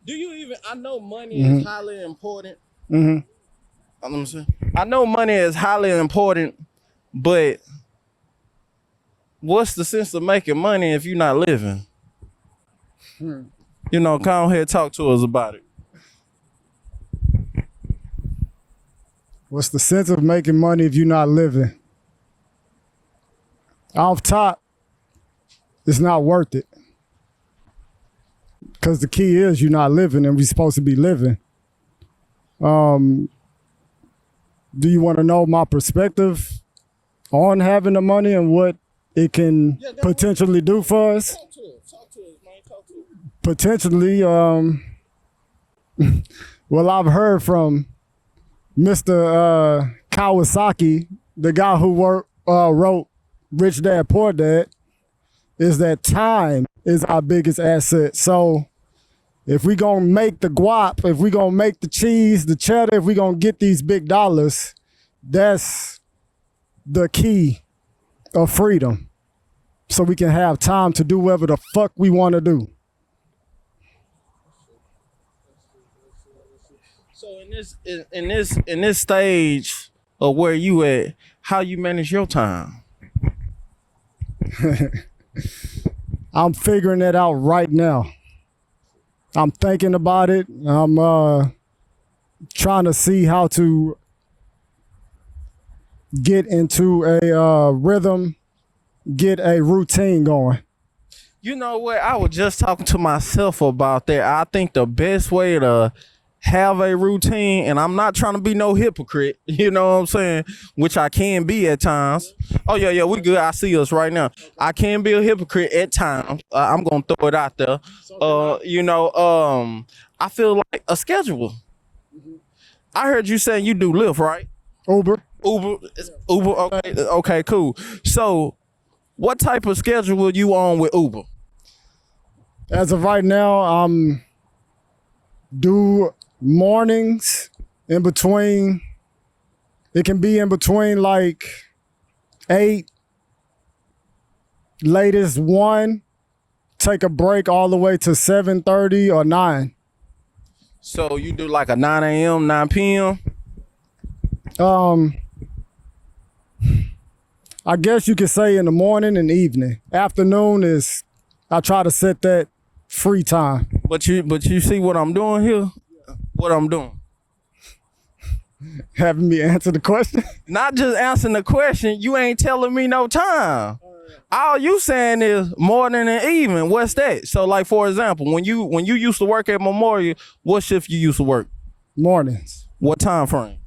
Do you even? I know money is highly important. Let me see. I know money is highly important, but what's the sense of making money if you're not living? You know, come here, talk to us about it. What's the sense of making money if you're not living? Off top, it's not worth it. Because the key is you're not living and we're supposed to be living. Do you want to know my perspective on having the money and what it can potentially do for us? Talk to us, man. Talk to us. Potentially, well, I've heard from Mr. Kawasaki, the guy who wrote Rich Dad Poor Dad, is that time is our biggest asset. So if we gonna make the guap, if we gonna make the cheese, the cheddar, if we gonna get these big dollars, that's the key of freedom. So we can have time to do whatever the fuck we want to do. So in this stage of where you at, how you manage your time? I'm figuring that out right now. I'm thinking about it. I'm trying to see how to get into a rhythm, get a routine going. You know what? I was just talking to myself about that. I think the best way to have a routine, and I'm not trying to be no hypocrite, you know what I'm saying, which I can be at times. Oh yeah, we good. I see us right now. I can be a hypocrite at times. I'm gonna throw it out there. I feel like a schedule. I heard you saying you do Lyft, right? Uber. Okay, cool. So what type of schedule are you on with Uber? As of right now, do mornings in between. It can be in between like 8, latest 1, take a break all the way to 7:30 or 9. So you do like a 9 a.m., 9 p.m.? I guess you could say in the morning and evening. Afternoon is, I try to set that free time. But you see what I'm doing here? What I'm doing? Having me answer the question? Not just answering the question, you ain't telling me no time. All you saying is morning and evening. What's that? So like, for example, when you used to work at Memorial, what shift you used to work? Mornings. What time frame?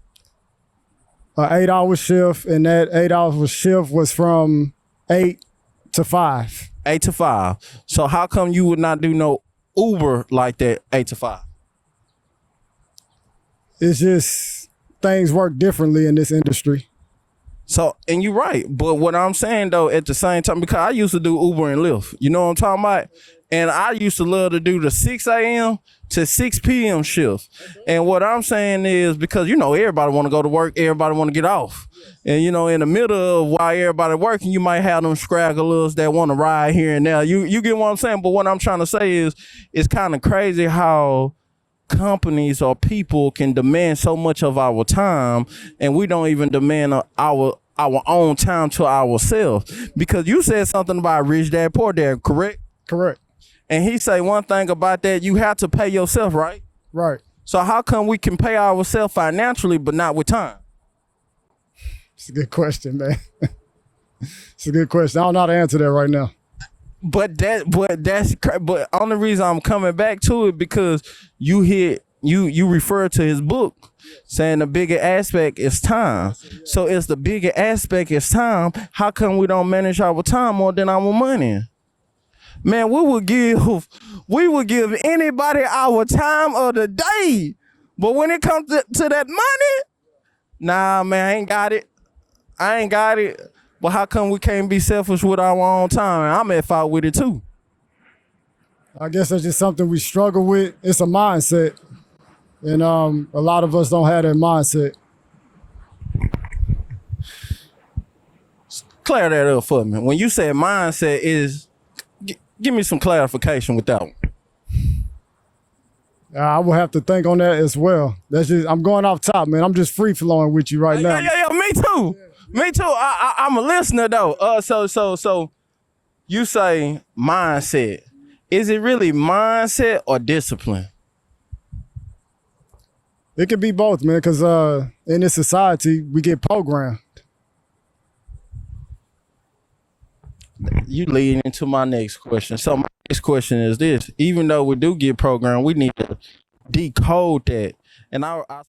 An 8-hour shift, and that 8-hour shift was from 8 to 5. 8 to 5. So how come you would not do no Uber like that 8 to 5? It's just things work differently in this industry. So, and you're right. But what I'm saying though, at the same time, because I used to do Uber and Lyft, you know what I'm talking about? And I used to love to do the 6 a.m. to 6 p.m. shift. And what I'm saying is, because, you know, everybody want to go to work, everybody want to get off. And, you know, in the middle of while everybody working, you might have them scragglers that want to ride here and there. You get what I'm saying? But what I'm trying to say is, it's kind of crazy how companies or people can demand so much of our time, and we don't even demand our own time to ourselves. Because you said something about Rich Dad Poor Dad, correct? Correct. And he say one thing about that, you have to pay yourself, right? Right. So how come we can pay ourselves financially but not with time? It's a good question, man. It's a good question. I don't know how to answer that right now. But only reason I'm coming back to it because you refer to his book saying the bigger aspect is time. So if the bigger aspect is time, how come we don't manage our time more than our money? Man, we would give anybody our time of the day. But when it comes to that money, nah, man, I ain't got it. But how come we can't be selfish with our own time? I'm at fault with it too. I guess that's just something we struggle with. It's a mindset. And a lot of us don't have that mindset. Clear that up for me. When you say mindset is, give me some clarification with that one. I will have to think on that as well. That's just I'm going off top, man. I'm just free flowing with you right now. Yeah. Me too. Me too. I'm a listener though. So you say mindset. Is it really mindset or discipline? It can be both, man, because in this society, we get programmed. You lead into my next question. So my next question is this: even though we do get programmed, we need to decode that. And I